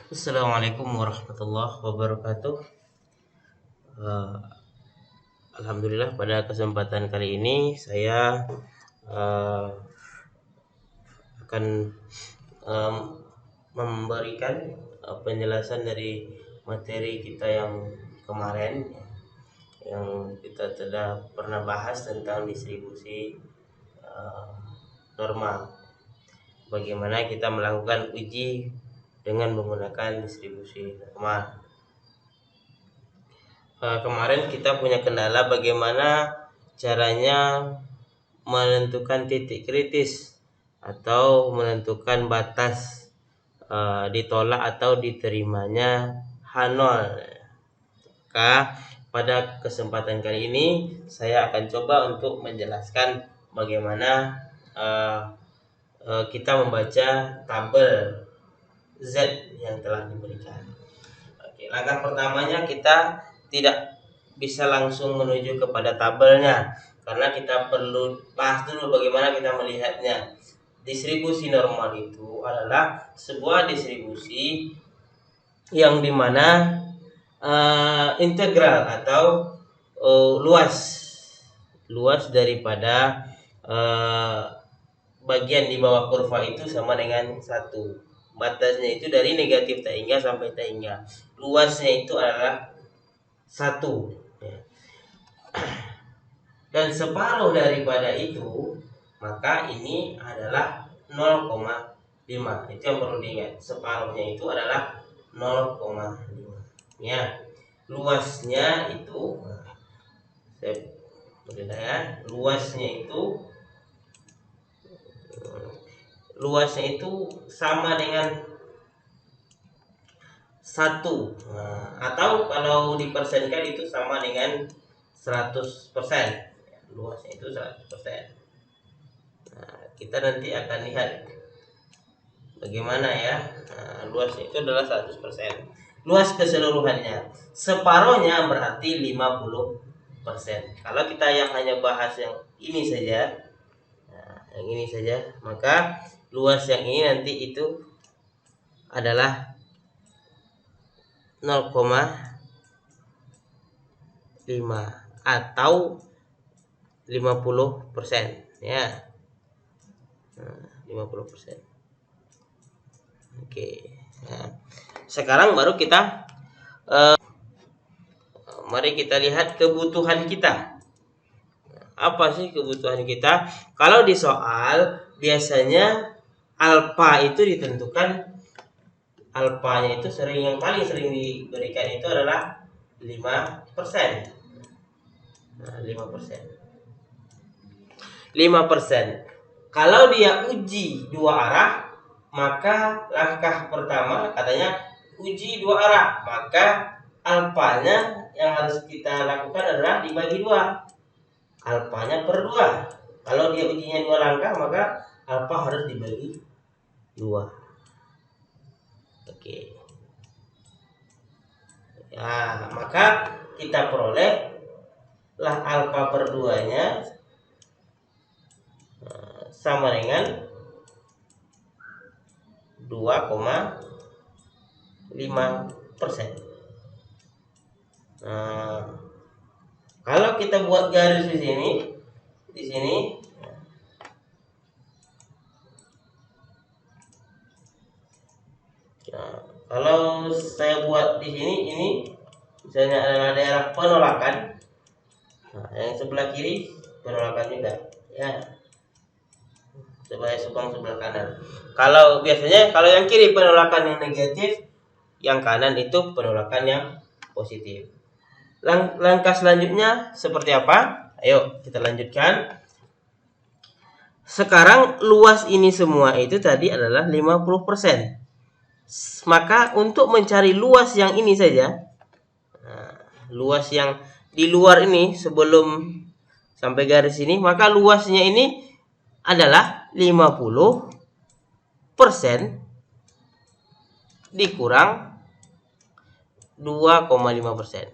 Assalamualaikum warahmatullahi wabarakatuh. Eh, Alhamdulillah pada kesempatan kali ini saya eh, akan em, memberikan penjelasan dari materi kita yang kemarin, yang kita sudah pernah bahas tentang distribusi eh, normal. Bagaimana kita melakukan uji dengan menggunakan distribusi normal. Kemarin kita punya kendala bagaimana caranya menentukan titik kritis atau menentukan batas ditolak atau diterimanya H0. Maka pada kesempatan kali ini saya akan coba untuk menjelaskan bagaimana kita membaca tabel Z yang telah diberikan. Oke, langkah pertamanya kita tidak bisa langsung menuju kepada tabelnya karena kita perlu bahas dulu bagaimana kita melihatnya. Distribusi normal itu adalah sebuah distribusi yang dimana integral atau luas daripada bagian di bawah kurva itu sama dengan 1. Batasnya itu dari negatif tak hingga sampai tak hingga. Luasnya itu adalah 1. Dan separuh daripada itu, maka ini adalah 0,5. Itu yang perlu diingat. Separuhnya itu adalah 0,5. Ya. Luasnya itu luasnya itu sama dengan 1. Atau kalau dipersenkan itu sama dengan 100%. Luasnya itu 100%. Kita nanti akan lihat bagaimana ya. Luasnya itu adalah 100%. Luas keseluruhannya. Separohnya berarti 50%. Kalau kita yang hanya bahas yang ini saja, maka luas yang ini nanti itu adalah 0,5 atau 50%, ya. 50%. Oke. Nah, sekarang baru kita mari kita lihat kebutuhan kita. Apa sih kebutuhan kita? Kalau di soal biasanya alfa itu ditentukan, alfanya itu yang paling sering diberikan itu adalah 5%. 5%. Kalau dia uji dua arah, maka langkah pertama katanya uji dua arah, maka alfanya yang harus kita lakukan adalah dibagi 2. Alfanya per 2. Kalau dia ujinya 2 langkah, maka alfa harus dibagi 2. Oke. Ya, maka kita peroleh lah alfa per 2-nya sama dengan 2,5%. Kalau kita buat garis di sini, kalau saya buat di sini, ini misalnya adalah daerah penolakan. Yang sebelah kiri penolakan juga, ya. Sebelah kanan. Kalau biasanya kalau yang kiri penolakan yang negatif, yang kanan itu penolakan yang positif. Langkah selanjutnya seperti apa? Ayo kita lanjutkan. Sekarang luas ini semua itu tadi adalah 50%. Maka untuk mencari luas yang ini saja, luas yang di luar ini sebelum sampai garis ini, maka luasnya ini adalah 50% dikurang 2,5%.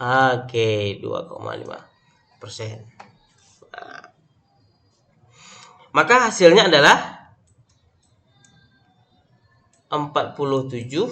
Oke, 2,5%. Maka hasilnya adalah 47,5%.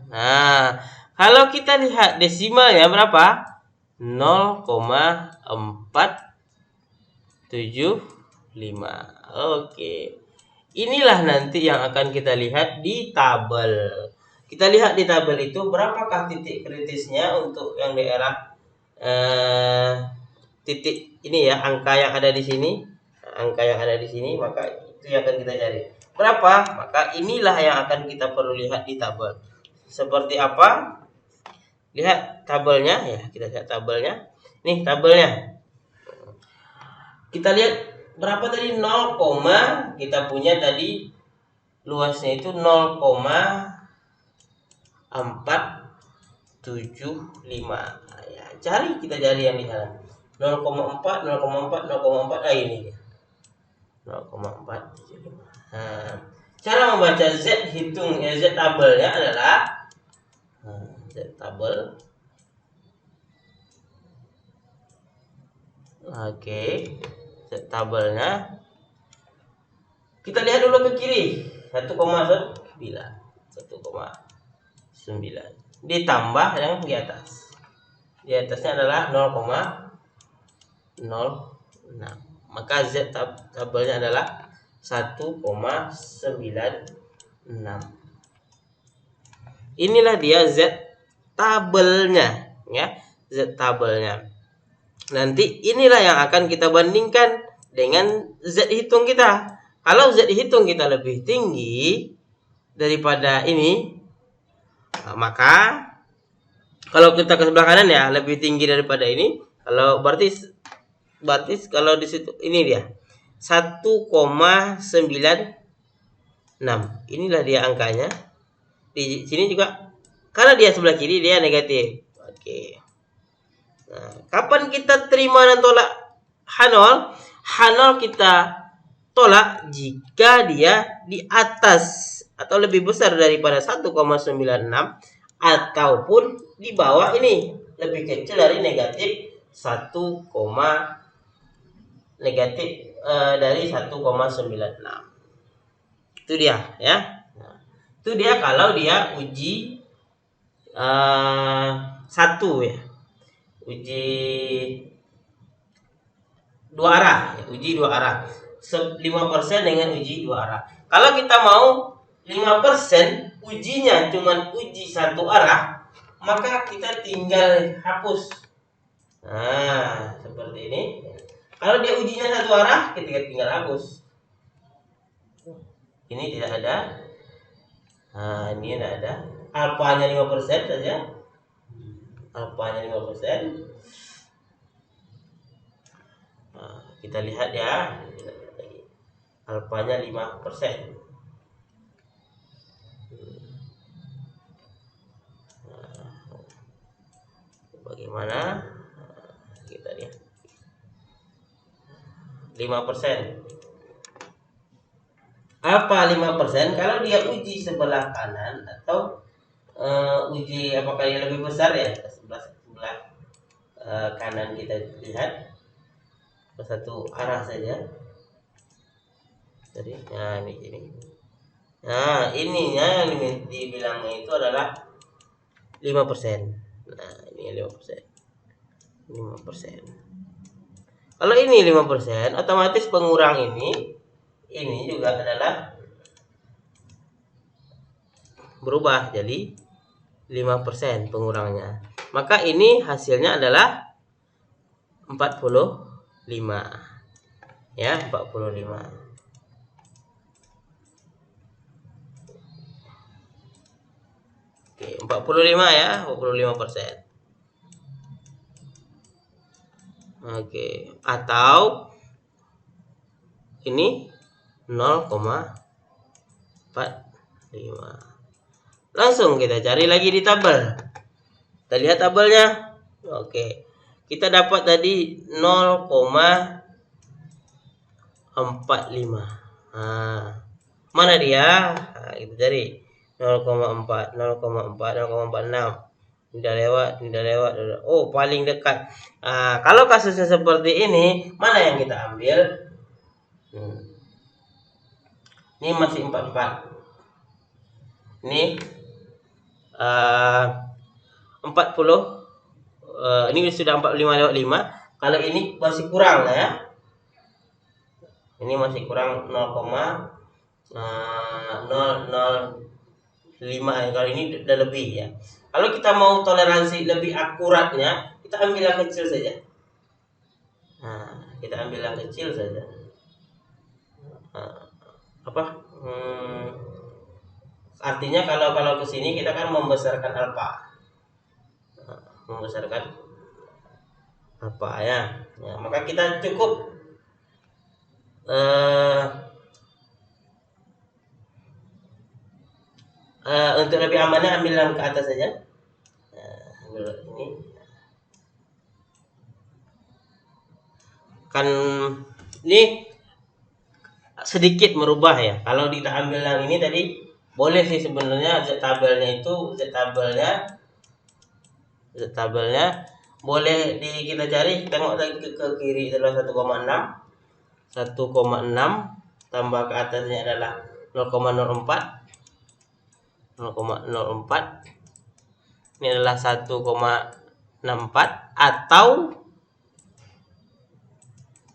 Nah, kalau kita lihat desimalnya berapa? 0,475. Oke. Inilah nanti yang akan kita lihat di tabel. Kita lihat di tabel itu berapakah titik kritisnya untuk yang daerah titik ini ya, angka yang ada di sini. Angka yang ada di sini, maka itu yang akan kita cari. Berapa? Maka inilah yang akan kita perlu lihat di tabel. Seperti apa? Lihat tabelnya ya, kita lihat tabelnya. Nih tabelnya. Kita lihat berapa tadi? 0, kita punya tadi luasnya itu 0,475. Ya, kita cari yang di sana. 0,4, 0,4, 0,4. Ini dia. 0,475. Nah, cara membaca Z tabelnya adalah Z tabel. Oke. Z tabelnya. Kita lihat dulu ke kiri. 1,9. 1,9 ditambah yang di atas. Di atasnya adalah 0,06. Maka Z tabelnya adalah 1,96. Inilah dia Z tabelnya ya, Z tabelnya. Nanti inilah yang akan kita bandingkan dengan Z hitung kita. Kalau Z hitung kita lebih tinggi daripada ini, maka kalau kita ke sebelah kanan ya lebih tinggi daripada ini. Kalau berarti kalau di situ ini dia 1,96. Inilah dia angkanya. Di sini juga karena dia sebelah kiri dia negatif. Oke. Nah, kapan kita terima dan tolak H0? H0 kita tolak jika dia di atas atau lebih besar daripada 1,96 ataupun di bawah ini lebih kecil dari negatif 1,96. Itu dia ya. Nah, itu dia kalau dia uji 1 ya. Uji dua arah, uji dua arah. 5% dengan uji dua arah. Kalau kita mau 5% ujinya cuman uji satu arah, maka kita tinggal hapus. Nah, seperti ini. Kalau dia ujinya satu arah, kita tinggal hapus. Ini tidak ada. Nah, ini tidak ada. Alfanya 5% saja. Alfanya 5%. Nah, kita lihat ya. Alfanya 5%. Bagaimana? Kita lihat 5%. Apa 5%? Kalau dia uji sebelah kanan atau uji apakah dia lebih besar ya, sebelah kanan kita lihat satu arah saja. Jadi, nah ini. Nah, ininya yang dibilangnya itu adalah 5%. Nah, ini 5%. Kalau ini 5%, otomatis pengurang ini juga adalah berubah jadi 5% pengurangnya. Maka ini hasilnya adalah 45. Ya, 45. Oke, 45 ya, 45%. Oke, atau ini 0,45. Langsung kita cari lagi di tabel. Kita lihat tabelnya. Oke. Kita dapat tadi 0,45. Nah, mana dia? Nah, kita cari 0,4, 0,4, 0,46. tidak lewat. Oh, paling dekat. Kalau kasusnya seperti ini, mana yang kita ambil? Ini masih 44. Ini 40. Ini sudah 45 lewat 5. Kalau ini masih kurang lah ya. Ini masih kurang 0,005. Kalau ini udah lebih ya. Kalau kita mau toleransi lebih akuratnya, kita ambil yang kecil saja. Kita ambil yang kecil saja. Artinya kalau ke sini kita kan membesarkan alfa. Ya, maka kita cukup untuk lebih amannya ambil yang ke atas saja. Ambil ini. Kan ini sedikit merubah ya. Kalau kita ambil yang ini tadi boleh sih sebenarnya Z tabelnya boleh kita cari, tengok lagi ke kiri adalah 1,6 tambah ke atasnya adalah 0,04. Ini adalah 1,64, atau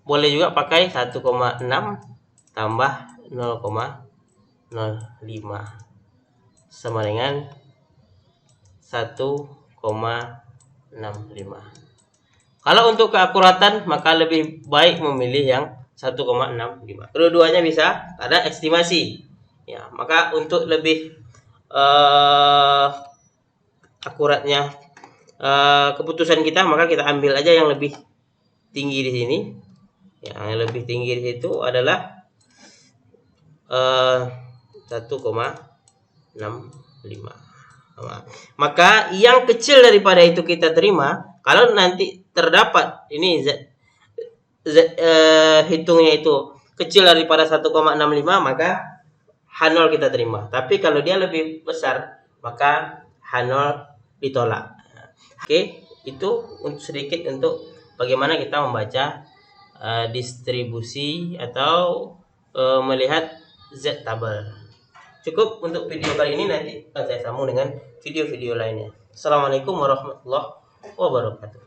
boleh juga pakai 1,6 tambah 0,05 sama dengan 1,65. Kalau untuk keakuratan maka lebih baik memilih yang 1,65. Kedua-duanya bisa, ada estimasi. Ya, maka untuk lebih akuratnya keputusan kita, maka kita ambil aja yang lebih tinggi di sini. Yang lebih tinggi di situ adalah 1,65. Maka yang kecil daripada itu kita terima. Kalau nanti terdapat ini hitungnya itu kecil daripada 1,65, maka H0 kita terima. Tapi kalau dia lebih besar, maka H0 ditolak. Oke, itu sedikit untuk bagaimana kita membaca distribusi atau melihat Z tabel. Cukup untuk video kali ini, nanti saya sambung dengan video-video lainnya. Assalamualaikum warahmatullahi wabarakatuh.